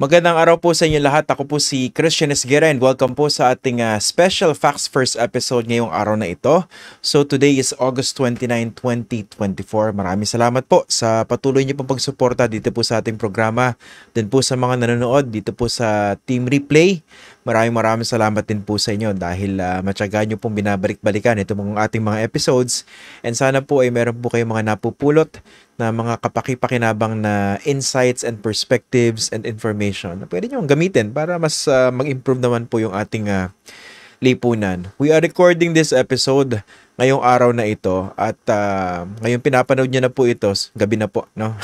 Magandang araw po sa inyo lahat. Ako po si Christian Esguera and welcome po sa ating special Facts First episode ngayong araw na ito. So today is August 29, 2024. Maraming salamat po sa patuloy niyo pong pagsuporta dito po sa ating programa. Din po sa mga nanonood dito po sa Team Replay. Maraming salamat din po sa inyo dahil matyaga niyo pong binabalik-balikan itong ating mga episodes. And sana po ay meron po kayong mga napupulot na mga kapaki-pakinabang na insights and perspectives and information na pwede nyo gamitin para mas mag-improve naman po yung ating lipunan. We are recording this episode ngayong araw na ito at ngayong pinapanood nyo na po ito, gabi na po, no?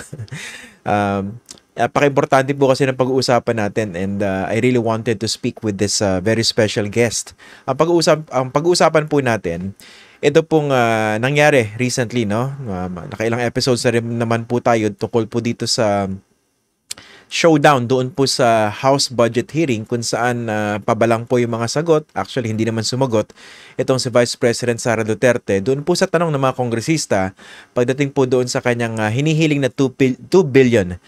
Napaka-importante po kasi ng pag-uusapan natin and I really wanted to speak with this very special guest. Ang pag-uusapan po natin, ito pong nangyari recently, no? Nakailang episodes na rin naman po tayo tungkol po dito sa showdown doon po sa House Budget Hearing kung saan pabalang po yung mga sagot. Actually, hindi naman sumagot itong si Vice President Sara Duterte. Doon po sa tanong ng mga kongresista, pagdating po doon sa kanyang hinihiling na 2 billion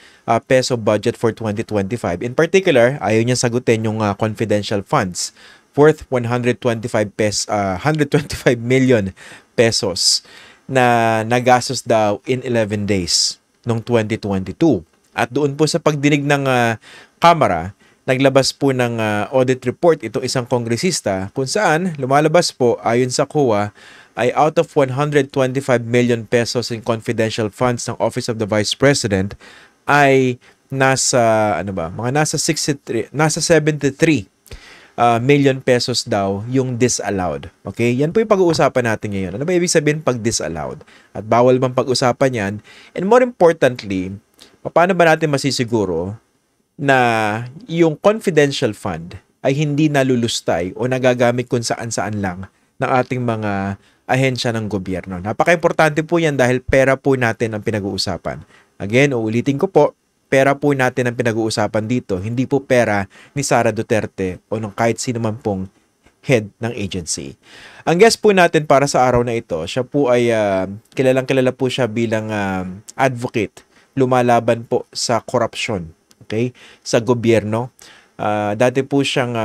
peso budget for 2025. In particular, ayaw niya sagutin yung confidential funds worth 125 million pesos na nagastos daw in 11 days noong 2022. At doon po sa pagdinig ng Kamara, naglabas po ng audit report itong isang kongresista kung saan lumalabas po ayon sa COA ay out of 125 million pesos in confidential funds ng Office of the Vice President ay nasa 73 million pesos daw yung disallowed. Okay? Yan po yung pag-uusapan natin ngayon. Ano ba ibig sabihin pag disallowed? At bawal bang pag-usapan yan? And more importantly, paano ba natin masisiguro na yung confidential fund ay hindi nalulustay o nagagamit kung saan-saan lang ng ating mga ahensya ng gobyerno? Napaka-importante po yan dahil pera po natin ang pinag-uusapan. Again, uulitin ko po, pera po natin ang pinag-uusapan dito, hindi po pera ni Sara Duterte o ng kahit sino man pong head ng agency. Ang guest po natin para sa araw na ito, siya po ay kilalang-kilala po siya bilang advocate, lumalaban po sa korupsyon, okay, sa gobyerno. Dati po siyang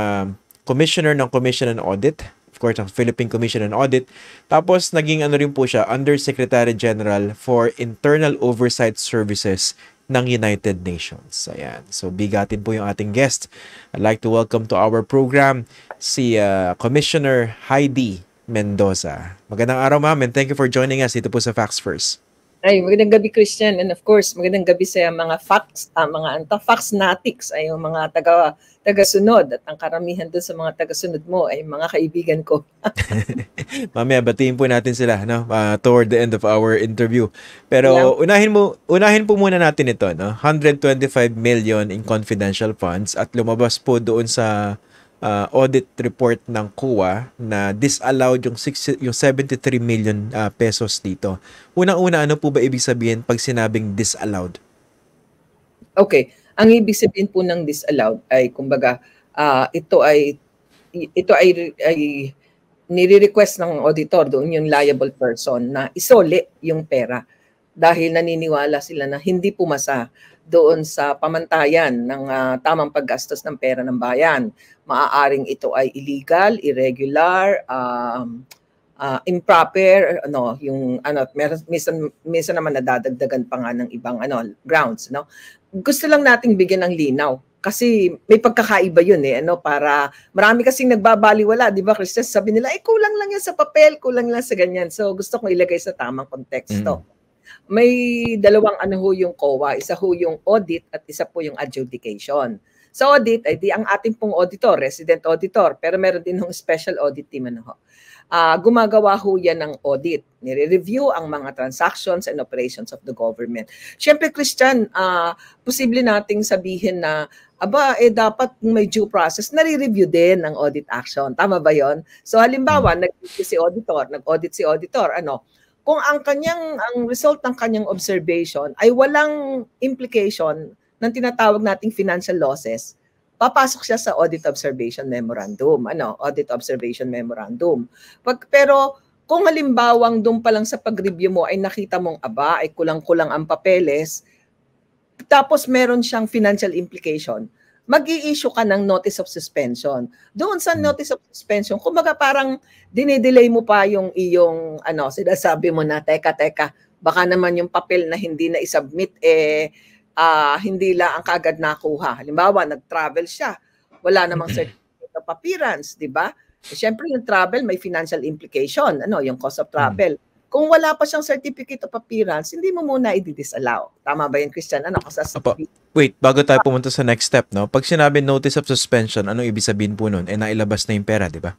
commissioner ng Commission on Audit, of course, ang Philippine Commission on Audit. Tapos, naging rin po siya, Undersecretary General for Internal Oversight Services ng United Nations. Ayan. So, bigatin po yung ating guest. I'd like to welcome to our program si Commissioner Heidi Mendoza. Magandang araw, ma'am, and thank you for joining us dito po sa Facts First. Ay, magandang gabi, Christian. And of course, magandang gabi sa mga factsnatics ay yung mga tagasunod. At ang karamihan doon sa mga tagasunod mo ay mga kaibigan ko. Mamaya, batiin po natin sila, no? Toward the end of our interview. Pero unahin po muna natin ito, no? 125 million in confidential funds at lumabas po doon sa audit report ng COA na disallowed yung 73 million pesos dito. Unang-una, ano po ba ibig sabihin pag sinabing disallowed? Okay. Ang ibig sabihin po ng disallowed ay kumbaga ito ay nire-request ng auditor doon yung liable person na isole yung pera dahil naniniwala sila na hindi pumasa doon sa pamantayan ng tamang paggastos ng pera ng bayan. Maaaring ito ay illegal, irregular, improper, minsan naman nadadagdagan pa nga ng ibang grounds, no. Gusto lang nating bigyan ng linaw kasi may pagkakaiba yun para marami kasing nagbabaliwala, di ba, Christian? Sabi nila, kulang lang yan sa papel, kulang lang sa ganyan. So gusto kong ilagay sa tamang konteksto. May dalawang yung COA, isa ho yung audit at isa po yung adjudication. Sa audit, ay di ang ating pong auditor, resident auditor, pero meron din ng special audit team gumagawa ho yan ng audit. Nire-review ang mga transactions and operations of the government. Siyempre, Christian, posible nating sabihin na dapat may due process, nare-review din ng audit action. Tama ba yon? So halimbawa, nag-audit si auditor, kung ang result ng kanyang observation ay walang implication ng tinatawag nating financial losses, papasok siya sa audit observation memorandum. Audit observation memorandum. Pero kung halimbawang doon pa lang sa pag-review mo ay nakita mong ay kulang-kulang ang papeles, tapos meron siyang financial implication, mag-i-issue ka ng notice of suspension. Doon sa notice of suspension, kumbaga parang dinidelay mo pa yung iyong, sinasabi mo na, teka, baka naman yung papel na hindi na isubmit, hindi lang ang kagad nakuha. Halimbawa, nag-travel siya, wala namang certificate of appearance, di ba? Siyempre, yung travel may financial implication, yung cost of travel. Kung wala pa siyang certificate of appearance, hindi mo muna i-disallow. Tama ba yun, Christian? Wait, bago tayo pumunta sa next step, no? Pag sinabi notice of suspension, anong ibig sabihin po nun? Nailabas na yung pera, di ba?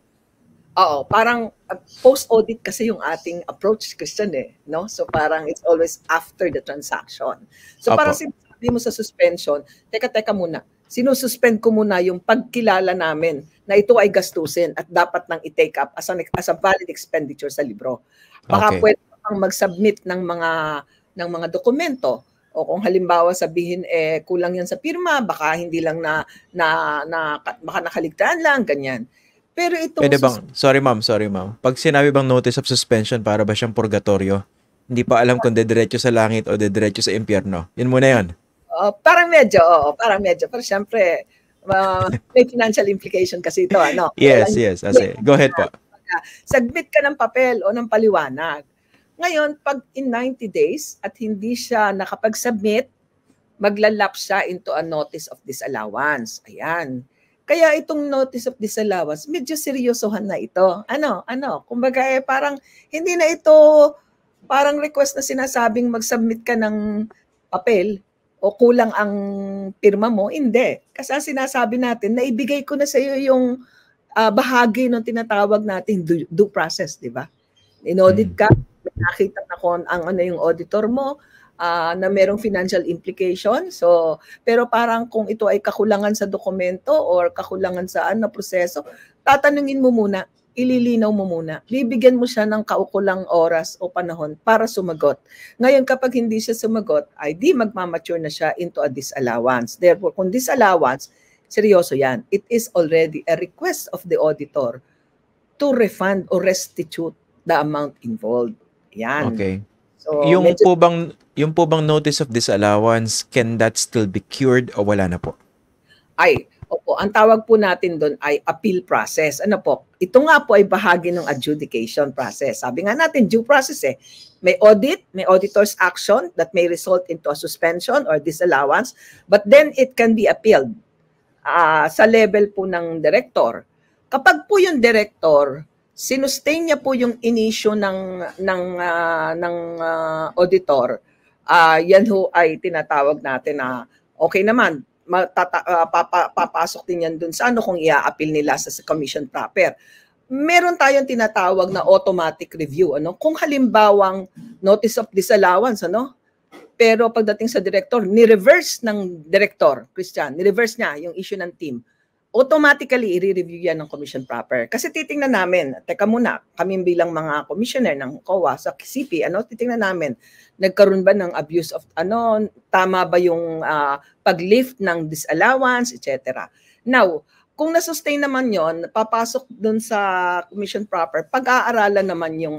Oo, parang post-audit kasi yung ating approach, Christian, no? So parang it's always after the transaction. So parang sinasabi mo sa suspension, teka muna, sinususpend ko muna yung pagkilala namin na ito ay gastusin at dapat nang i-take up as a valid expenditure sa libro. Baka pwede kang mag-submit ng mga dokumento, o kung halimbawa sabihin kulang yan sa pirma, baka hindi lang baka nakaligtaan lang, ganyan. Pero itong pwede bang, sorry ma'am. Pag sinabi bang notice of suspension, para ba siyang purgatorio? Hindi pa alam kung dediretso sa langit o dediretso sa impyerno. Yun muna yun. Parang medyo. Pero syempre, may financial implication kasi ito, Yes. Go ahead po. Submit ka ng papel o ng paliwanag. Ngayon, pag in 90 days at hindi siya nakapag-submit, maglalap siya into a notice of disallowance. Ayan. Kaya itong notice of disallowance, medyo seryosohan na ito. Kumbaga parang hindi na ito parang request na sinasabing mag-submit ka ng papel o kulang ang pirma mo. Hindi. Kasi ang sinasabi natin, naibigay ko na sa iyo yung bahagi ng tinatawag nating due process, di ba? In-audit ka, nakita na kung yung auditor mo, na merong financial implication. So, pero parang kung ito ay kakulangan sa dokumento or kakulangan sa proseso, tatanungin mo muna, ililinaw mo muna. Bibigyan mo siya ng kaukulang oras o panahon para sumagot. Ngayon, kapag hindi siya sumagot, ay di magmamature na siya into a disallowance. Therefore, kung disallowance, seryoso yan. It is already a request of the auditor to refund or restitute the amount involved. Yan. Okay. So, yung po bang notice of disallowance, can that still be cured o wala na po? Opo. Ang tawag po natin doon ay appeal process. Ito nga po ay bahagi ng adjudication process. Sabi nga natin, due process May audit, may auditor's action that may result into a suspension or disallowance, but then it can be appealed sa level po ng director. Kapag po yung director, sinustain niya po yung in-issue ng auditor, yan ho ay tinatawag natin na okay naman, papasok din yan dun sa kung i-a-appeal nila sa commission proper. Meron tayong tinatawag na automatic review. Kung halimbawang notice of disallowance, pero pagdating sa director, ni-reverse ng director, Christian, ni-reverse niya yung issue ng team, automatically i-review yan ng commission proper. Kasi titingnan namin, teka muna, kami bilang mga commissioner ng COA sa CP, titingnan namin, nagkaroon ba ng abuse of, tama ba yung pag-lift ng disallowance, etc. Now, kung na-sustain naman yon, papasok dun sa commission proper, pag-aaralan naman yung,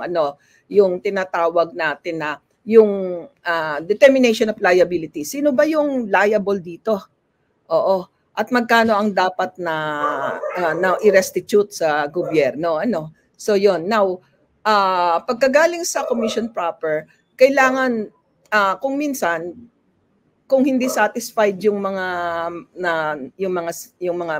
yung tinatawag natin na yung determination of liability. Sino ba yung liable dito? Oo. At magkano ang dapat na i-restitute sa gobyerno, So yon. Now, pagkagaling sa commission proper, kailangan kung minsan kung hindi satisfied yung mga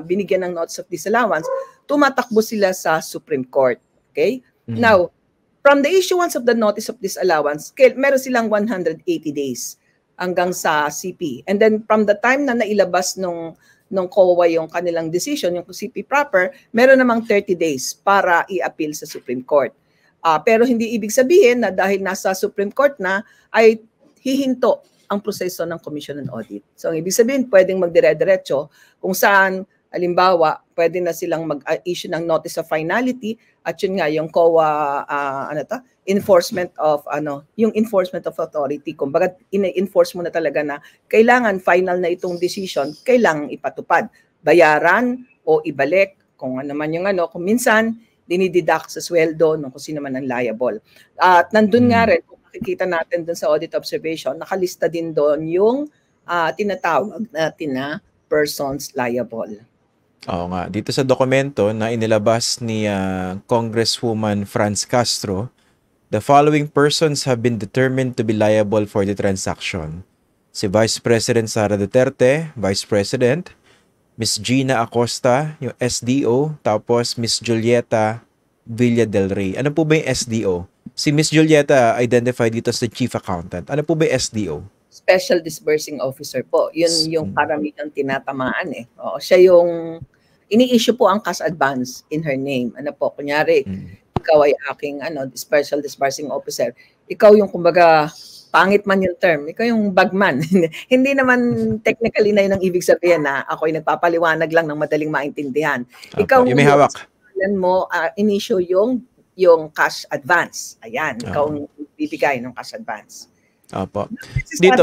binigyan ng notice of disallowance, tumatakbo sila sa Supreme Court. Okay? Mm-hmm. Now, from the issuance of the notice of disallowance, meron silang 180 days hanggang sa CP. And then from the time na nailabas nung COA yung kanilang decision, yung CP proper, meron namang 30 days para i-appeal sa Supreme Court. Pero hindi ibig sabihin na dahil nasa Supreme Court na, ay hihinto ang proseso ng Commission on Audit. So, ang ibig sabihin, pwedeng magdire-diretso kung saan, halimbawa, pwede na silang mag-issue ng notice of finality at yun nga, yung COA, enforcement of, yung enforcement of authority. Kumbaga, in-enforce mo na talaga na kailangan final na itong decision, kailangan ipatupad. Bayaran o ibalik, kung ano man yung kung minsan, dinideduct sa sweldo ng kung sino man ang liable. At nandun nga rin, makikita natin dun sa audit observation, nakalista din doon yung tinatawag natin na persons liable. Oo nga. Dito sa dokumento na inilabas ni Congresswoman Franz Castro, the following persons have been determined to be liable for the transaction. Si Vice President Sara Duterte, Vice President, Miss Gina Acosta, yung SDO, tapos Miss Julieta Villa del Rey. Ano po ba yung SDO? Si Miss Julieta identified dito as the Chief Accountant. Ano po ba yung SDO? Special Disbursing Officer po. Yun yung karamihan tinatamaan eh. Oo, siya yung ini-issue po ang cash advance in her name. Ano po, kunyari, ikaw ay aking Special Disbursing Officer. Ikaw yung kumbaga, pangit man yung term, ikaw yung bagman. Hindi naman technically na yun ang ibig sabihin na ako ay nagpapaliwanag lang ng madaling maintindihan. Ikaw yung may hawak. Mo, in-issue yung cash advance. Ayan, ikaw ang bibigay ng cash advance. Opo. Dito,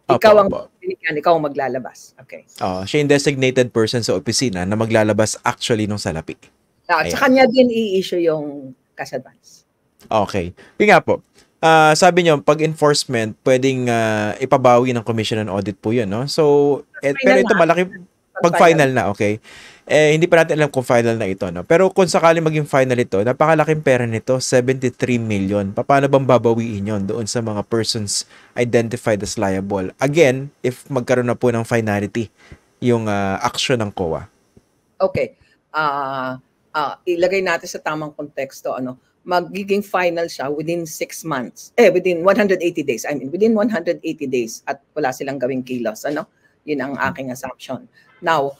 ikaw ang binigyan, ikaw ang maglalabas. Okay. Siya yung designated person sa opisina na maglalabas actually nung salapi. Sa kanya din i-issue yung cash advance. Okay. Yung nga po, sabi niyo, pag enforcement, pwedeng ipabawi ng Commission on Audit po yun, no? So, pero ito malaki, pag final na, okay? Hindi pa natin alam kung final na ito, no? Pero kung sakali maging final ito, napakalaking pera nito, 73 million. Paano bang babawiin yon doon sa mga persons identified as liable? Again, if magkaroon na po ng finality yung action ng COA. Okay. Ilagay natin sa tamang konteksto, magiging final siya within 6 months. Within 180 days. I mean, within 180 days at wala silang gawing kilos, Yun ang aking assumption. Now,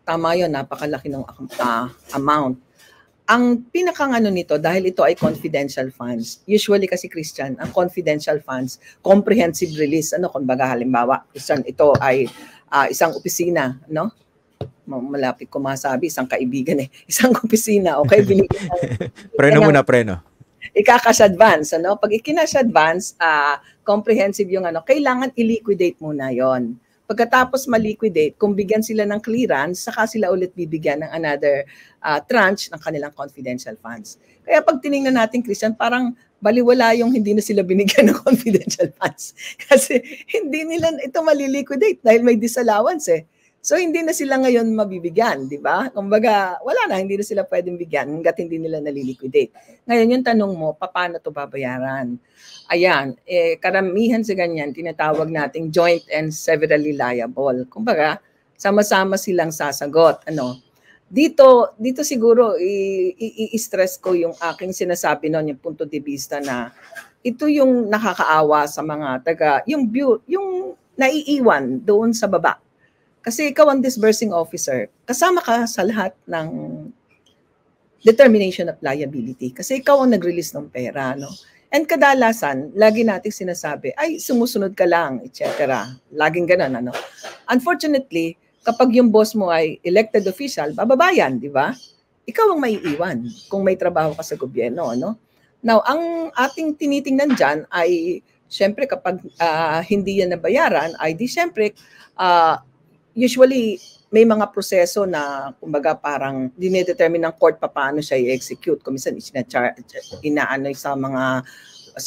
tama yun, napakalaki ng amount. Ang pinakang nito, dahil ito ay confidential funds, usually kasi Christian, ang confidential funds, comprehensive release, kumbaga halimbawa, Christian, ito ay isang opisina, malapit ko masabi, isang kaibigan isang opisina, okay, binigyan preno muna, preno. Ika-cash advance, Pag ikinash advance, comprehensive yung kailangan i-liquidate muna yon. Pagkatapos ma-liquidate, kung bigyan sila ng clearance, saka sila ulit bibigyan ng another tranche ng kanilang confidential funds. Kaya pag tiningnan natin, Christian, parang baliwala yung hindi na sila binigyan ng confidential funds. Kasi hindi nila ito maliliquidate dahil may disallowance So hindi na sila ngayon mabibigyan, di ba? Kumbaga, wala na, hindi na sila pwedeng bigyan hangga't hindi nila naliliquidate. Ngayon yung tanong mo, paano to babayaran? Ayan, karamihan sa ganyan, tinatawag nating joint and severally liable. Kumbaga, sama-sama silang sasagot. Dito siguro, i-stress ko yung aking sinasabi noon, yung punto de vista na ito yung nakakaawa sa mga yung naiiwan doon sa baba. Kasi ikaw ang disbursing officer, kasama ka sa lahat ng determination of liability. Kasi ikaw ang nag-release ng pera, And kadalasan, lagi nating sinasabi, ay, sumusunod ka lang, etc. Laging ganun, Unfortunately, kapag yung boss mo ay elected official, bababayan, di ba? Ikaw ang maiiwan kung may trabaho ka sa gobyerno, Now, ang ating tinitingnan dyan ay, syempre, kapag hindi yan nabayaran, ay di syempre, usually, may mga proseso na, kumbaga, parang dinedetermine ng court paano siya i-execute. Kung minsan, inaano sa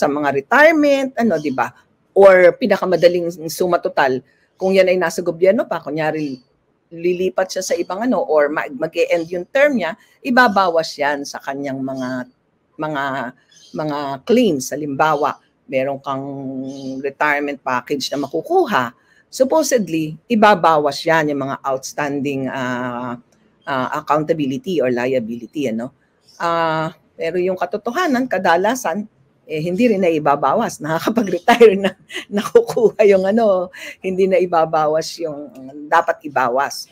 mga retirement, di ba? Or pinakamadaling suma total, kung yan ay nasa gobyerno pa, kunyari, lilipat siya sa ibang or mag-e-end yung term niya, ibabawas yan sa kanyang mga claims. Halimbawa, meron kang retirement package na makukuha, supposedly, ibabawas yan yung mga outstanding accountability or liability. Pero yung katotohanan, kadalasan, hindi rin na ibabawas. Nakakapag-retire na nakukuha yung hindi na ibabawas yung dapat ibawas.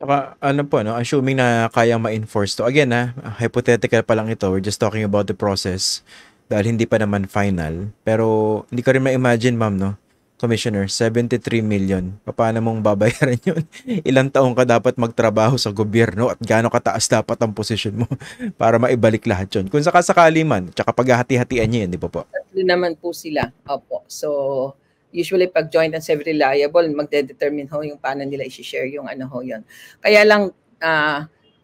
Assuming na kayang ma-enforce to. Again, hypothetical pa lang ito. We're just talking about the process dahil hindi pa naman final. Pero hindi ko rin ma-imagine, ma'am, Commissioner, 73 million. Paano mong babayaran yun? Ilang taong ka dapat magtrabaho sa gobyerno at gaano kataas dapat ang posisyon mo para maibalik lahat yun? Kung sakasakali man, tsaka paghahati-hatian niya yun, di ba po? Tatlo naman po sila. Opo. So, usually pag joint and severally liable, magde-determine yung paano nila i-share yung yun. Kaya lang,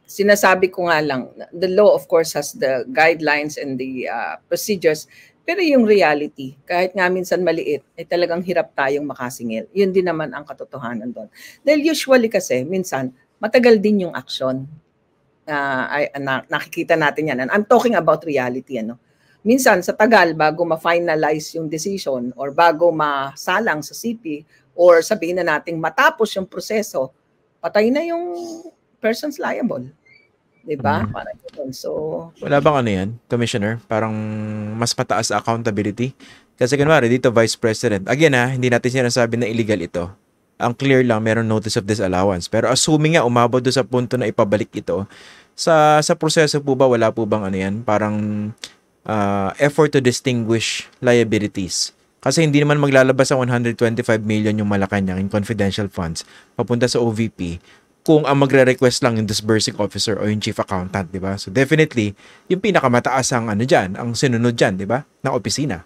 sinasabi ko nga lang, the law of course has the guidelines and the procedures, Pero yung reality, kahit nga minsan maliit, ay talagang hirap tayong makasingil. Yun din naman ang katotohanan doon. Dahil usually kasi, minsan, matagal din yung action. Nakikita natin yan. And I'm talking about reality. Minsan, sa tagal, bago ma-finalize yung decision or bago masalang sa CP or sabihin na natin matapos yung proseso, patay na yung persons liable. Diba? Parang yun. So, wala bang ano yan, Commissioner? Parang mas mataas accountability? Kasi kunwari, dito Vice President, again hindi natin sinasabi na illegal ito. Ang clear lang, meron notice of disallowance. Pero assuming nga, umabot doon sa punto na ipabalik ito, sa proseso po ba, wala po bang ano yan? Parang effort to distinguish liabilities. Kasi hindi naman maglalabas ang 125 million yung Malacanang in confidential funds papunta sa OVP kung ang magre-request lang yung disbursing officer o yung chief accountant, di ba? So definitely, yung pinakamataas ang dyan, ang sinunod dyan, di ba? Na opisina.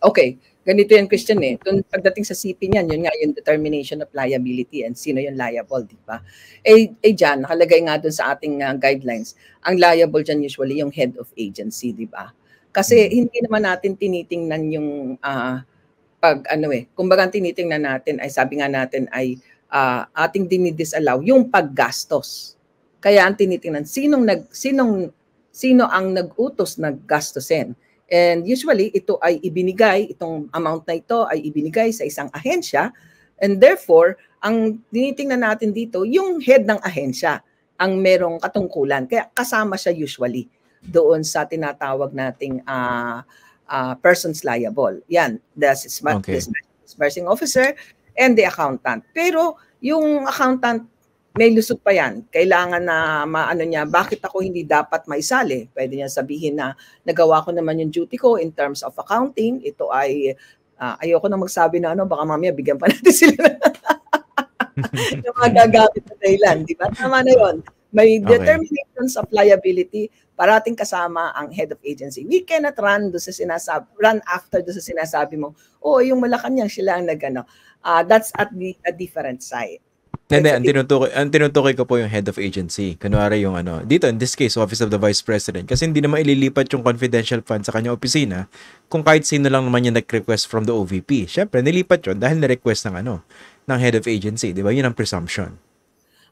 Okay, ganito yan, Christian pagdating sa CP niyan, yun nga yung determination of liability and sino yung liable, di ba? Dyan, nakalagay nga dun sa ating guidelines, ang liable dyan usually yung head of agency, di ba? Kasi hindi naman natin tinitingnan yung kumbaga tinitingnan natin ay sabi nga natin ay ating dinidisallow yung paggastos. Kaya ang tinitingnan sino ang nag-utos naggastusin. And usually ito ay itong amount na ito ay ibinigay sa isang ahensya, and therefore ang tinitingnan natin dito yung head ng ahensya ang merong katungkulan. Kaya kasama siya usually doon sa tinatawag nating persons liable. Yan, the disbursing officer and the accountant. Pero yung accountant, may lusot pa yan. Kailangan na maano niya, bakit ako hindi dapat maisali? Pwede niya sabihin na nagawa ko naman yung duty ko in terms of accounting. Ito ay, ayoko na magsabi na baka mamaya bigyan pa natin sila ng mga gagamit na dahilan. Di ba? Tama na yun. May determinations of liability, parating kasama ang head of agency. We cannot run after doon sa sinasabi mo, yung Malacanang sila ang that's at a different side. Hindi, ang tinutukoy ko po yung head of agency. Kunwari yung dito in this case, Office of the Vice President. Kasi hindi naman ililipat yung confidential fund sa kanyang opisina kung kahit sino lang naman yung nag-request from the OVP. Syempre, nilipat yun dahil na-request ng head of agency. Di ba? Yun ang presumption.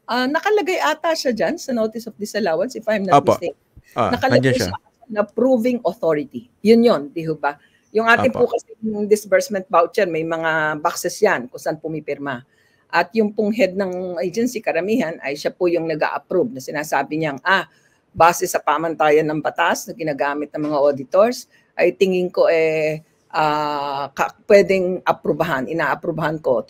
Nakalagay ata siya dyan sa notice of disallowance, if I'm not mistaken. Nakalagay siya na approving authority. Yun, di ba? Yung ating po kasi disbursement voucher, may mga boxes yan kung saan pumipirma. At yung pong head ng agency, karamihan, ay siya po yung nag-a-approve na sinasabi niyang, base sa pamantayan ng batas na ginagamit ng mga auditors, ay tingin ko pwedeng aprubahan, ina-aprubahan ko,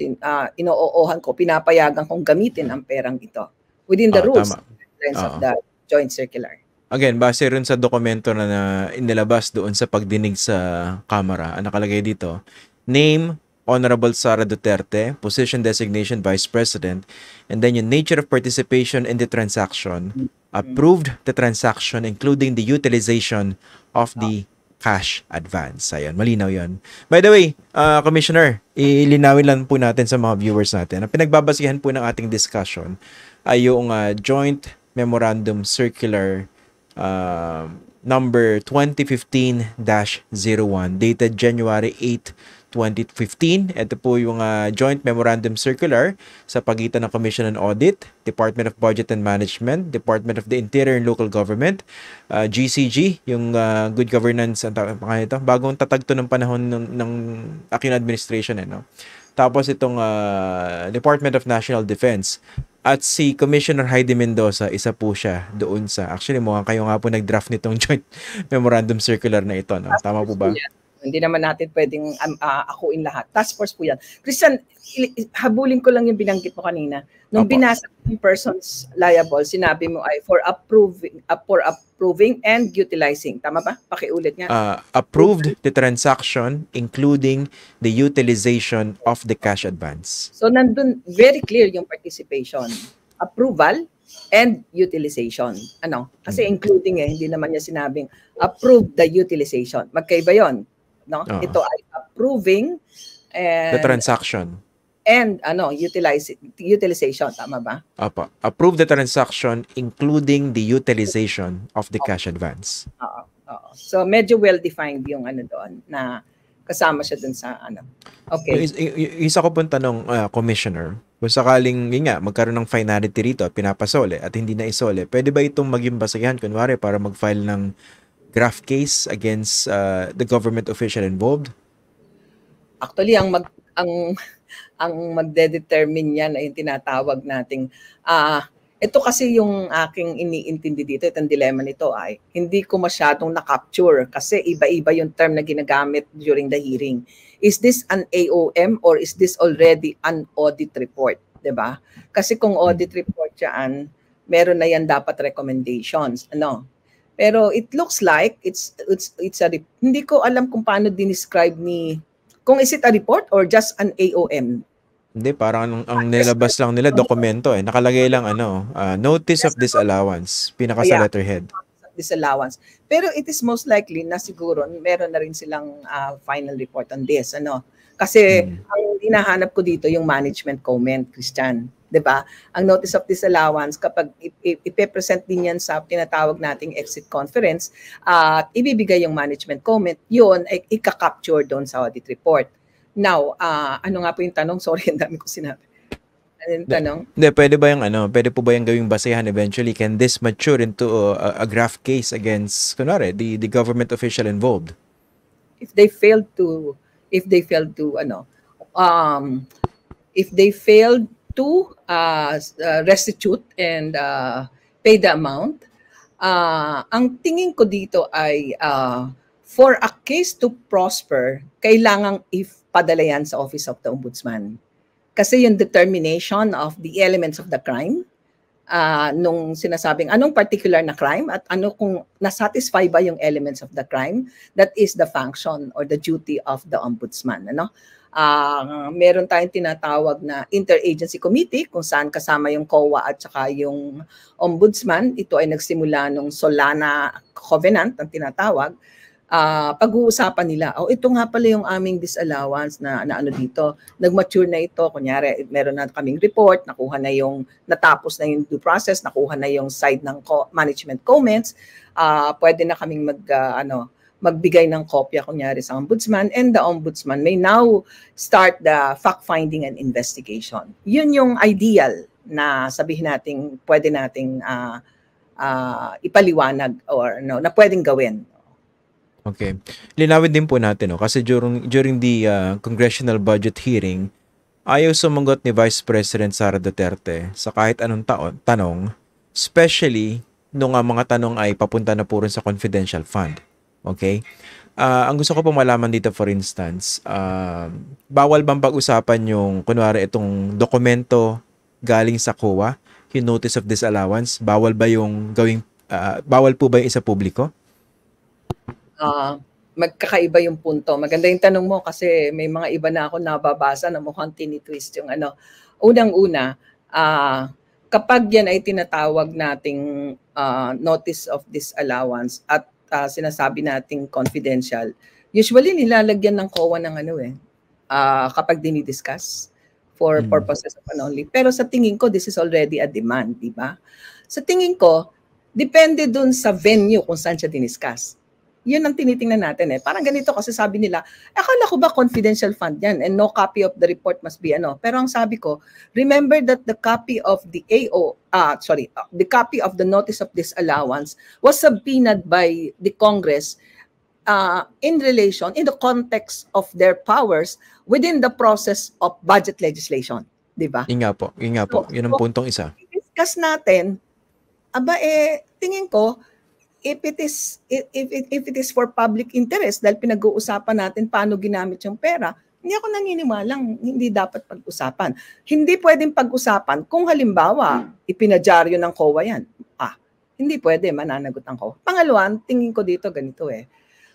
ino-oohan ko, pinapayagan kong gamitin ang perang ito within the rules of the joint circular. Again, base rin sa dokumento na inilabas doon sa pagdinig sa Kamara, ang nakalagay dito, name Honorable Sara Duterte, position designation Vice President, and then yung nature of participation in the transaction, approved the transaction including the utilization of the cash advance. Ayun, malinaw yun. By the way, Commissioner, ilinawin lang po natin sa mga viewers natin. Ang pinagbabasihan po ng ating discussion ay yung Joint Memorandum Circular number 2015-01 dated January 8, 2015. Ito po yung Joint Memorandum Circular sa pagitan ng Commission on Audit, Department of Budget and Management, Department of the Interior and Local Government, GCG, yung Good Governance, ito, bagong tatag to ng panahon ng Aquino administration. Tapos itong Department of National Defense. At si Commissioner Heidi Mendoza, isa po siya doon sa, actually mukhang kayo nga po nag-draft nitong Joint Memorandum Circular na ito. Tama po ba? Hindi naman natin pwedeng akuin lahat. Task force po yan. Christian, habulin ko lang yung binanggit mo kanina. Nung binasa yung persons liable, sinabi mo ay for approving and utilizing. Tama ba? Pakiulit nga. Approved the transaction including the utilization of the cash advance. So nandun, very clear yung participation. Approval and utilization. Kasi including hindi naman niya sinabing approve the utilization. Magkaiba yon. Ito ay approving and the transaction and utilization, tama ba? Approve the transaction including the utilization of the cash advance. So medyo well-defined yung ano doon na kasama siya doon sa ano. Okay. Isa ko pong tanong, Commissioner, kung sakaling, yun nga, magkaroon ng finality rito at pinapasole at hindi na isole, pwede ba itong maging basehan, kunwari, para mag-file ng graft case against the government official involved? Actually, ang magde-determine yan ay yung tinatawag nating ito kasi yung aking iniintindi dito, itong dilemma nito ay hindi ko masyadong na-capture kasi iba-iba yung term na ginagamit during the hearing. Is this an AOM or is this already an audit report? 'Di ba? Kasi kung audit report yan, meron na yan dapat recommendations. Ano? Pero it looks like it's hindi ko alam kung paano dinescribe ni kung is it a report or just an AOM. Hindi, parang ang nilabas lang nila dokumento nakalagay lang notice of disallowance, pinaka sa letterhead. Disallowance. Pero it is most likely na siguro meron na rin silang final report on this, ano. Kasi ang hinahanap ko dito yung management comment, Christian, 'di ba? Ang notice of disallowance kapag ipe-present din yan sa tinatawag nating exit conference at ibibigay yung management comment, yun ay ika-capture doon sa audit report. Now, ano nga po yung tanong? Sorry, ang dami ko sinabi. Ano yung tanong? Hindi, pwede po ba yung gawing basehan eventually? Can this mature into a graft case against, kunwari, the government official involved? If they failed to restitute and pay the amount, ang tingin ko dito ay for a case to prosper, kailangang padala yan sa Office of the Ombudsman. Kasi yung determination of the elements of the crime, nung sinasabing anong particular na crime at ano kung nasatisfy ba yung elements of the crime, that is the function or the duty of the Ombudsman. Ano? Meron tayong tinatawag na interagency committee kung saan kasama yung COA at saka yung Ombudsman. Ito ay nagsimula nung Solana Covenant, ang tinatawag. Pag-uusapan nila, ito nga pala yung aming disallowance na ano dito, nag-mature na ito, kunyari meron na kaming report, natapos na yung due process, nakuha na yung side ng management comments, pwede na kaming magbigay ng kopya kunyari sa ombudsman, and the ombudsman may now start the fact-finding and investigation. Yun yung ideal na sabihin natin, pwede nating ipaliwanag or na pwedeng gawin. Okay. Linawin din po natin kasi during the congressional budget hearing, ayaw sumagot ni Vice President Sara Duterte sa kahit anong tanong, especially nung mga tanong ay papunta na puro sa confidential fund. Okay? Ang gusto ko pong malaman dito, for instance, bawal bang pag-usapan yung kunwari itong dokumento galing sa COA, yung notice of disallowance, bawal po ba yung isa publiko? Magkakaiba yung punto. Maganda yung tanong mo kasi may mga iba na ako nababasa na mukhang tinitwist yung ano. Unang-una, kapag yan ay tinatawag nating notice of disallowance at sinasabi nating confidential, usually nilalagyan ng COA ng kapag dinidiscuss for purposes of only. Pero sa tingin ko, this is already a demand, di ba? Sa tingin ko, depende dun sa venue kung saan siya diniscuss. Yun ang tinitingnan natin Parang ganito kasi sabi nila, akala ko ba confidential fund yan and no copy of the report must be Pero ang sabi ko, remember that the copy of the the copy of the notice of disallowance was subpoenaed by the Congress in the context of their powers within the process of budget legislation. Diba? Yun nga po. Yun ang puntong isa. I-discuss natin, tingin ko, if it is for public interest dahil pinag-uusapan natin paano ginamit yung pera, hindi ako naniniwalang hindi dapat pag-usapan. Hindi pwedeng pag-usapan kung halimbawa ipinadyaryo ng COA yan. Hindi pwede, mananagot ang COA. Pangalawa, tingin ko dito ganito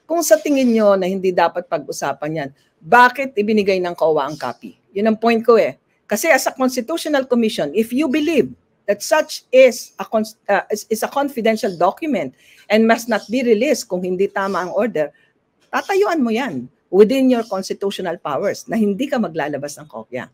Kung sa tingin nyo na hindi dapat pag-usapan yan, bakit ibinigay ng COA ang copy? Yun ang point ko Kasi as a constitutional commission, if you believe that such is a confidential document and must not be released kung hindi tama ang order, tatayuan mo yan within your constitutional powers na hindi ka maglalabas ng kopya.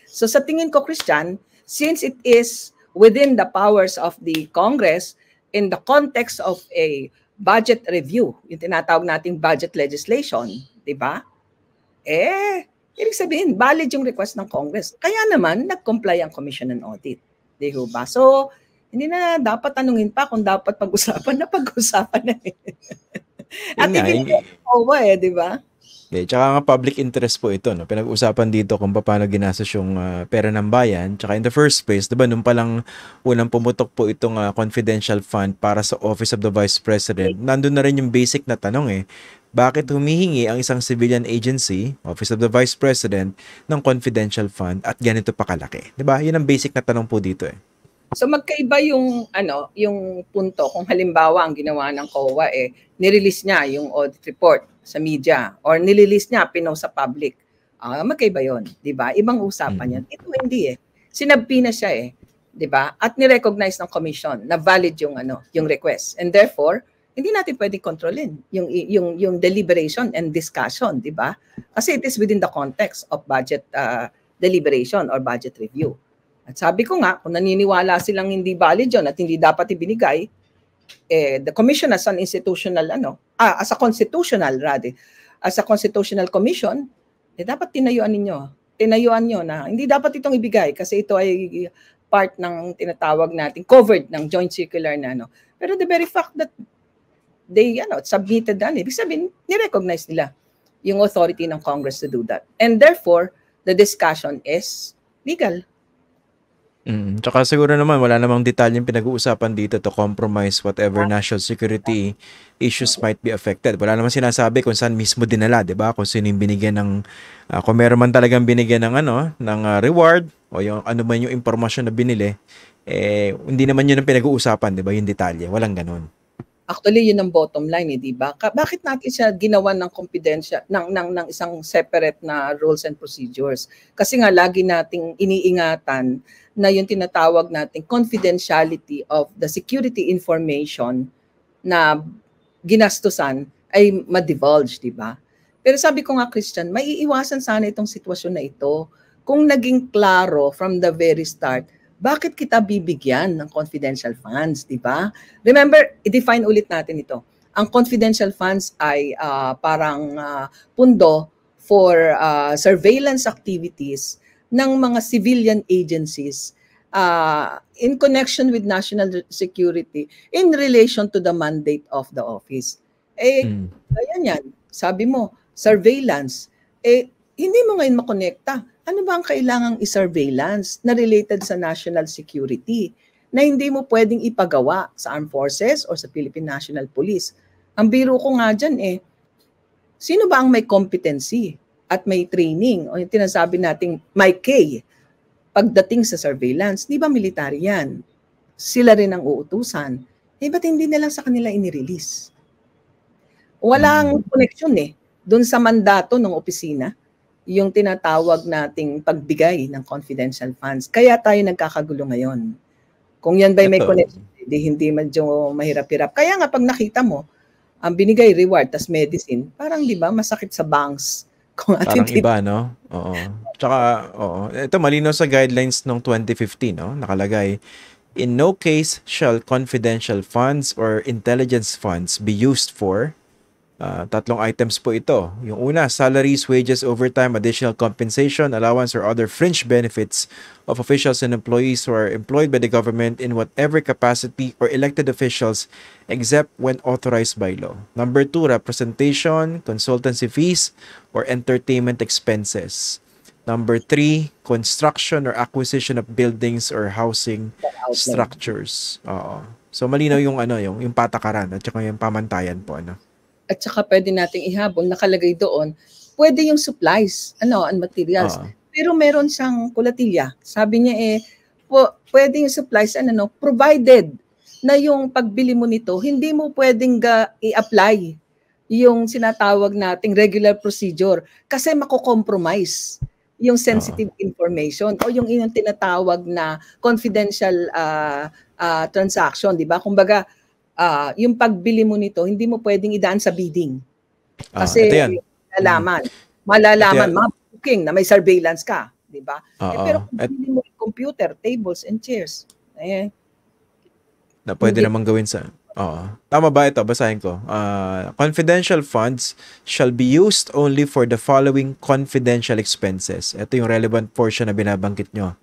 So sa tingin ko, Christian, since it is within the powers of the Congress in the context of a budget review, yung tinatawag nating budget legislation, di ba? Ibig sabihin, valid yung request ng Congress. Kaya naman, nag-comply ang Commission on Audit. Di ba? So, hindi na dapat tanungin pa kung dapat pag-usapan na pag-usapan na eh. At hindi na di ba? Tsaka nga public interest po ito, no? Pinag-usapan dito kung paano ginastos yung pera ng bayan. Tsaka in the first place, diba, nung palang unang pumutok po itong confidential fund para sa Office of the Vice President, nandun na rin yung basic na tanong eh. Bakit humihingi ang isang civilian agency, Office of the Vice President, ng confidential fund at ganito pa kalaki? Diba? Yun ang basic na tanong po dito eh. So magkaiba yung yung punto kung halimbawa ang ginawa ng COA nirelease niya yung audit report sa media or nililist niya pinost sa public. Magkaiba 'yon, 'di ba? Ibang usapan 'yan. Ito hindi Sinabpi na siya 'di ba? At ni-recognize ng commission na valid yung request. And therefore, hindi natin pwedeng kontrolin yung deliberation and discussion, 'di ba? Kasi it is within the context of budget deliberation or budget review. At sabi ko nga, kung naniniwala silang hindi valid yun at hindi dapat ibinigay, the commission as an institutional, as a constitutional commission, dapat tinayuan nyo na hindi dapat itong ibigay kasi ito ay part ng tinatawag natin, covered ng joint circular na Pero the very fact that they, submitted ibig sabihin, ni-recognize nila yung authority ng Congress to do that. And therefore, the discussion is legal. Tsaka siguro naman wala namang detalyeng pinag-uusapan dito to compromise whatever national security issues might be affected. Wala namang sinasabi kung saan mismo dinala, 'di ba? Kung sino yung binigyan ng kung meron man talagang binigyan ng ng reward o yung ano man yung impormasyon na binili, hindi naman 'yun ang pinag-uusapan, 'di ba? Yung detalye, walang ganoon. Actually, yun ang bottom line, di ba? Bakit natin siya ginawa ng confidential, ng isang separate na rules and procedures? Kasi nga, lagi nating iniingatan na yung tinatawag nating confidentiality of the security information na ginastusan ay ma-divulge, di ba? Pero sabi ko nga, Christian, maiiwasan sana itong sitwasyon na ito kung naging klaro from the very start. Bakit kita bibigyan ng confidential funds, di ba? Remember, i-define ulit natin ito. Ang confidential funds ay parang pundo for surveillance activities ng mga civilian agencies in connection with national security in relation to the mandate of the office. Ayan yan. Sabi mo, surveillance. Hindi mo ngayon makonekta. Ano ba ang kailangang i-surveillance na related sa national security na hindi mo pwedeng ipagawa sa Armed Forces or sa Philippine National Police? Ang biro ko nga dyan sino ba ang may competency at may training o yung tinasabi nating may K pagdating sa surveillance? Di ba military yan? Sila rin ang uutusan. Ba't hindi na lang sa kanila inirelease? Walang connection doon sa mandato ng opisina, yung tinatawag nating pagbigay ng confidential funds. Kaya tayo nagkakagulo ngayon. Kung yan ba'y may connection, hindi medyo mahirap-hirap. Kaya nga pag nakita mo, ang binigay reward tas medicine, parang di ba masakit sa banks. Kung parang iba, no? Oo. Tsaka, ito malinaw sa guidelines ng 2015, no? Nakalagay, in no case shall confidential funds or intelligence funds be used for tatlong items po ito. Yung una, salaries, wages, overtime, additional compensation, allowance, or other fringe benefits of officials and employees who are employed by the government in whatever capacity or elected officials except when authorized by law. Number two, representation, consultancy fees, or entertainment expenses. Number three, construction or acquisition of buildings or housing structures. So malinaw yung yung patakaran at saka yung pamantayan po At saka pwede nating ihabol, nakalagay doon, pwede yung supplies, and materials. Pero meron siyang kulatilya. Sabi niya pwede yung supplies, provided na yung pagbili mo nito, hindi mo pwedeng i-apply yung sinatawag nating regular procedure kasi mako-compromise yung sensitive information o yung tinatawag na confidential transaction, di ba? Kumbaga, yung pagbili mo nito, hindi mo pwedeng idaan sa bidding. Kasi malalaman, booking na may surveillance ka, di ba? Pero kung bili mo computer, tables, and chairs, na pwede namang gawin sa Oo. Tama ba ito? Basahin ko. Confidential funds shall be used only for the following confidential expenses. Ito yung relevant portion na binabanggit nyo.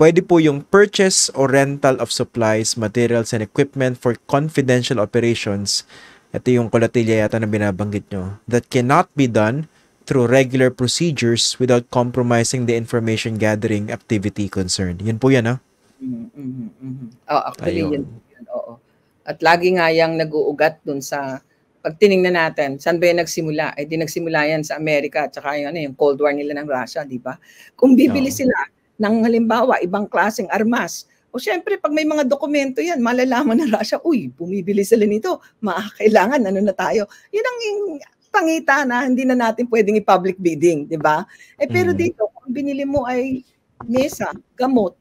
Pwede po yung purchase or rental of supplies, materials, and equipment for confidential operations. Ito yung kolatilya yata na binabanggit nyo. That cannot be done through regular procedures without compromising the information gathering activity concerned. Yun po yan, ha? Oh, actually, yun, Ayun. oo. At lagi nga yang nag-uugat dun sa, pag tinignan natin, saan ba yan nagsimula? Eh di nagsimula yan sa Amerika at saka yung Cold War nila ng Russia, di ba? Kung bibili Oo. sila ng halimbawa, ibang klaseng armas, o syempre, pag may mga dokumento yan, malalaman ng Russia, uy, bumibili sila nito, kailangan, ano na tayo. Yun ang pangita na hindi na natin pwedeng i-public bidding, di ba? Eh pero dito, kung binili mo ay mesa, gamot,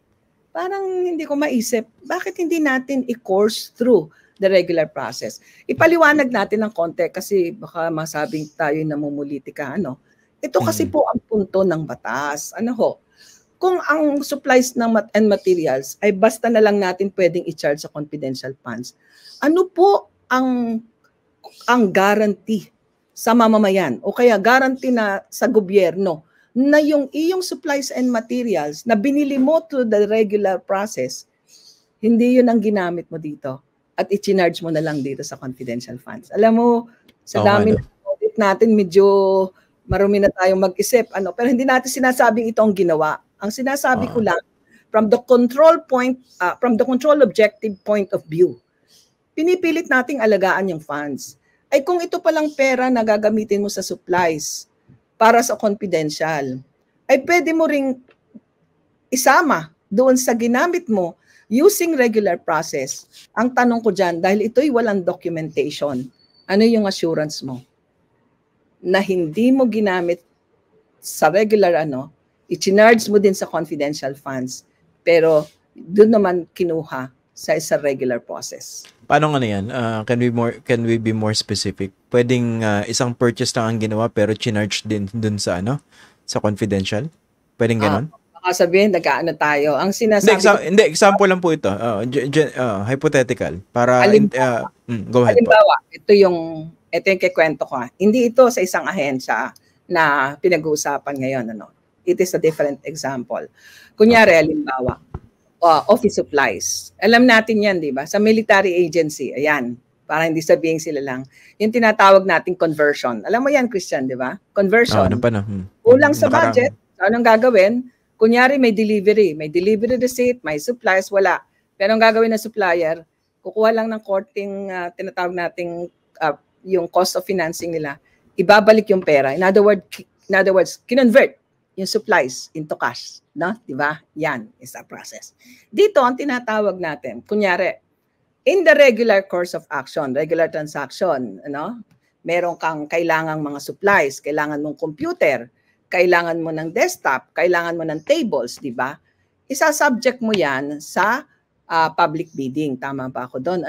parang hindi ko maisip, bakit hindi natin i-course through the regular process? Ipaliwanag natin ng konti kasi baka masabing tayo namumulitika, ano? Ito kasi po ang punto ng batas. Ano ho? Kung ang supplies and materials ay basta na lang natin pwedeng i-charge sa confidential funds, ano po ang guarantee sa mamamayan o kaya guarantee na sa gobyerno na yung iyong supplies and materials na binili mo through the regular process, hindi yun ang ginamit mo dito at i-charge mo na lang dito sa confidential funds. Alam mo, sa dami ng audit natin, medyo marumi na tayong mag-isip, pero hindi natin sinasabing ito ang ginawa. Ang sinasabi ko lang, from the control objective point of view, pinipilit nating alagaan yung funds. Ay kung ito palang pera na gagamitin mo sa supplies para sa confidential, ay pwede mo ring isama doon sa ginamit mo using regular process. Ang tanong ko dyan, dahil ito'y walang documentation, ano yung assurance mo? Na hindi mo ginamit sa regular i-charge mo din sa confidential funds, pero doon naman kinuha sa regular process. Paano nga na yan? Can we be more specific? Pwedeng isang purchase lang ang ginawa pero charge din dun sa sa confidential? Pwedeng ganon? Baka sabihin, nag-aano tayo. Ang sinasabi example lang po ito. Hypothetical. Para go ahead po. Halimbawa, ito yung kikwento ko. Hindi ito sa isang ahensya na pinag-uusapan ngayon. It is a different example. Kunyari, halimbawa, office supplies. Alam natin yan, di ba? Sa military agency, ayan, para hindi sabihin sila lang, yung tinatawag nating conversion. Alam mo yan, Christian, di ba? Conversion. Kulang sa budget, anong gagawin? Kunyari, may delivery receipt, may supplies, wala. Pero ang gagawin ng supplier, kukuha lang ng korting tinatawag nating yung cost of financing nila, ibabalik yung pera. In other words, kinonvert yung supplies into cash, no? 'Di ba? Yan is a process. Dito ang tinatawag natin, kunyari, in the regular course of action, regular transaction, meron kang kailangang mga supplies, kailangan mong computer, kailangan mo ng desktop, kailangan mo ng tables, 'di ba? Isa-subject mo 'yan sa public bidding. Tama ba ako doon?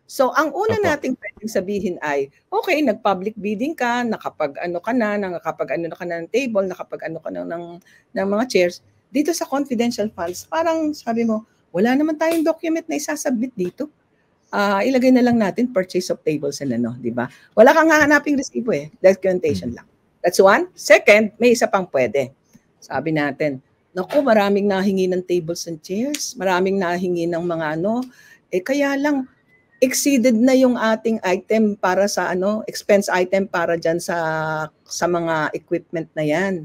So, ang una nating pwedeng sabihin ay, okay, nag-public bidding ka, nakapag-ano ka na ng table, nakapag-ano ka na ng mga chairs. Dito sa confidential funds, parang sabi mo, wala naman tayong document na isasubmit dito. Ilagay na lang natin purchase of tables and di ba? Wala kang hahanaping resibo documentation lang. That's one. Second, may isa pang pwede. Sabi natin, naku, maraming nahingi ng tables and chairs, maraming nahingi ng mga kaya lang, exceeded na yung ating item para sa expense item para dyan sa mga equipment na yan.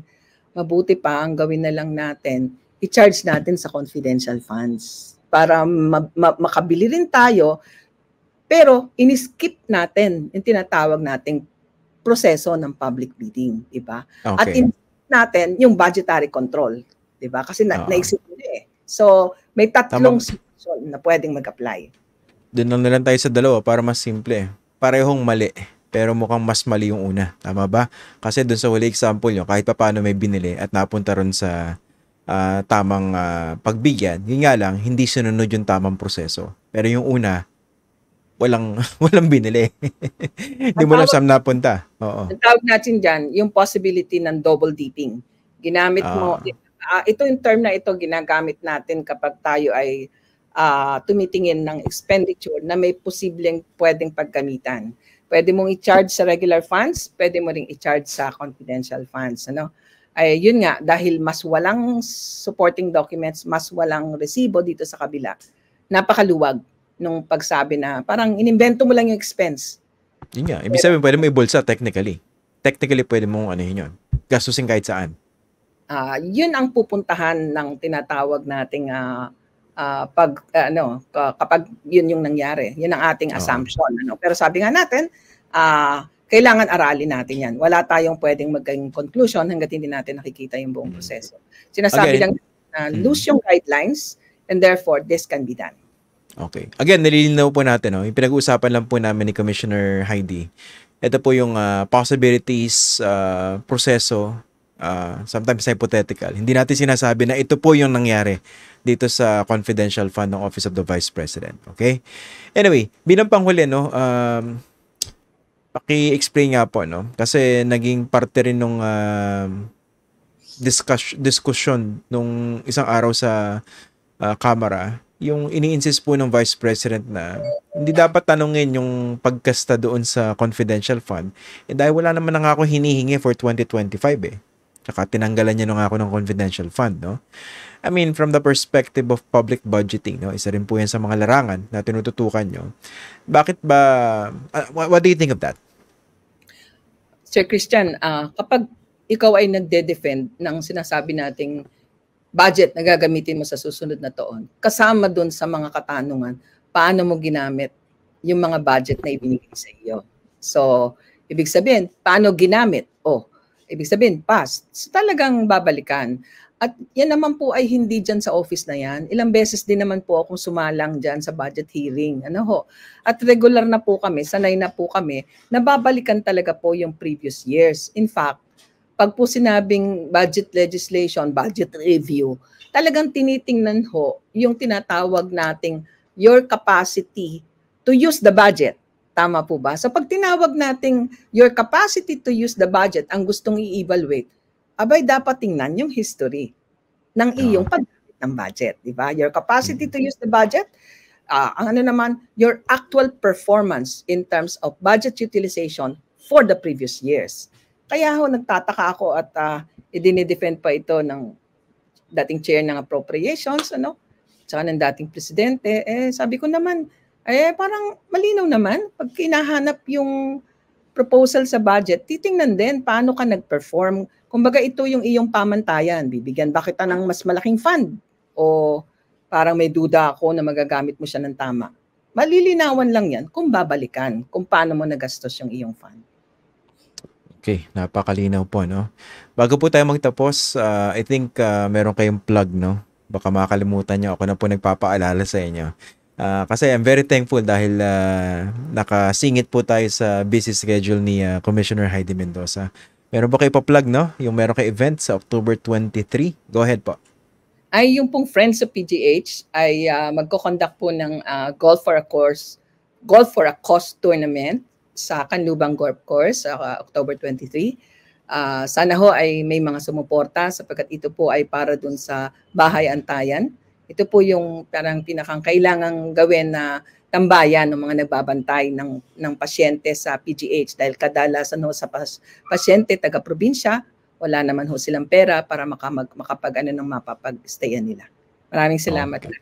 Mabuti pa ang gawin na lang natin, i-charge natin sa confidential funds para makabili rin tayo, pero in-skip natin yung tinatawag nating proseso ng public bidding, di ba? Okay. At in-skip natin yung budgetary control, di ba? Kasi na-exit nila So, may tatlong sitwasyon na pwedeng mag-apply. Doon lang nalang tayo sa dalawa para mas simple. Parehong mali, pero mukhang mas mali yung una. Tama ba? Kasi doon sa huli example nyo, kahit pa paano may binili at napunta ron sa tamang pagbigyan, yun nga lang, hindi sinunod yung tamang proseso. Pero yung una, walang binili. Hindi mo lang saan napunta. Oo. Ang tawag natin dyan, yung possibility ng double dipping. Ginamit mo, ito yung term na ito, ginagamit natin kapag tayo ay tumitingin ng expenditure na may posibleng pwedeng paggamitan. Pwede mong i-charge sa regular funds, pwede mo ring i-charge sa confidential funds. Ano? Ay, yun nga, dahil mas walang supporting documents, mas walang resibo dito sa kabila, napakaluwag nung pagsabi na parang inimbento mo lang yung expense. Yun nga, ibig sabihin pwede mo ibulsa technically. Technically pwede mong yun, gastusin kahit saan. Yun ang pupuntahan ng tinatawag nating kapag yun yung nangyari. Yun ang ating assumption. Ano? Pero sabi nga natin, kailangan aralin natin yan. Wala tayong pwedeng maging conclusion hanggat hindi natin nakikita yung buong proseso. Sinasabi lang na loose yung guidelines and therefore this can be done. Okay. Again, nililinaw po natin, yung pinag-uusapan lang po namin ni Commissioner Heidi. Ito po yung possibilities, proseso, sometimes hypothetical. Hindi natin sinasabi na ito po yung nangyari dito sa confidential fund ng Office of the Vice President. Okay? Anyway, bilang panghuli, paki-explain nga po, kasi naging parte rin nung discussion nung isang araw sa Kamara, yung ini-insist po ng Vice President na hindi dapat tanungin yung pagkasta doon sa confidential fund dahil wala naman na nga ako hinihingi for 2025 Tsaka tinanggalan niya nung ako ng confidential fund, I mean, from the perspective of public budgeting, isa rin po yan sa mga larangan na tinututukan nyo. Bakit ba, what do you think of that? Sir Christian, kapag ikaw ay nagde-defend ng sinasabi nating budget na gagamitin mo sa susunod na taon, kasama dun sa mga katanungan, paano mo ginamit yung mga budget na ibinigay sa iyo. So, ibig sabihin, paano ginamit? Ibig sabihin, past. So, talagang babalikan. At yan naman po ay hindi dyan sa office na yan. Ilang beses din naman po akong sumalang dyan sa budget hearing. At regular na po kami, sanay na po kami, nababalikan talaga po yung previous years. In fact, pag po sinabing budget legislation, budget review, talagang tinitingnan yung tinatawag nating your capacity to use the budget. Tama po ba? So pag tinawag nating your capacity to use the budget, ang gustong i-evaluate, abay dapat tingnan yung history ng iyong paggamit ng budget. Diba? Your capacity to use the budget, ang your actual performance in terms of budget utilization for the previous years. Kaya nagtataka ako at idinidefend pa ito ng dating chair ng appropriations, tsaka ng dating presidente. Sabi ko naman, parang malinaw naman. Pag kinahanap yung proposal sa budget, titingnan din paano ka nag-perform. Kumbaga ito yung iyong pamantayan. Bibigyan ba kita ng mas malaking fund? O parang may duda ako na magagamit mo siya ng tama. Malilinawan lang yan kung babalikan, kung paano mo nagastos yung iyong fund. Okay, napakalinaw po, Bago po tayo magtapos, I think meron kayong plug, Baka makalimutan niyo, ako na po nagpapaalala sa inyo. Kasi I'm very thankful dahil nakasingit po tayo sa busy schedule ni Commissioner Heidi Mendoza. Meron ba kayo pa-plug, Yung meron kayo event sa October 23? Go ahead po. Ay, yung pong Friends of PGH ay magko-conduct po ng Golf for a Cause tournament sa Canlubang Golf Course sa October 23. Sana ay may mga sumuporta sapagkat ito po ay para dun sa Bahay Antayan. Ito po yung parang pinakang kailangang gawin na tambayan ng mga nagbabantay ng pasyente sa PGH dahil kadalasan sa pasyente taga-probinsya, wala naman silang pera para mapapag-stayan nila. Maraming salamat. Okay.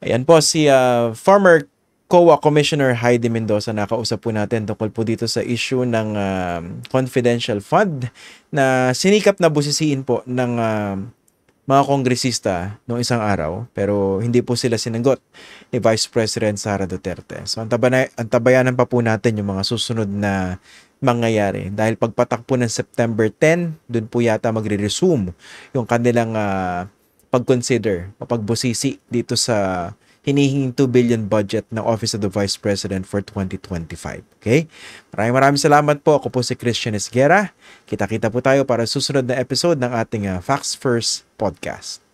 Ayan po si former COA Commissioner Heidi Mendoza, nakausap po natin tungkol po dito sa issue ng confidential fund na sinikap na busisiin po ng mga kongresista noong isang araw pero hindi po sila sinagot ni Vice President Sara Duterte. So antabayanan pa po natin yung mga susunod na mangyayari dahil pagpatak po ng September 10, dun po yata magre-resume yung kanilang pag-consider o pagbusisi dito sa hinihinging 2 billion budget ng Office of the Vice President for 2025. Okay? Maraming salamat po. Ako po si Christian Esguera. Kita-kita po tayo para susunod na episode ng ating Facts First podcast.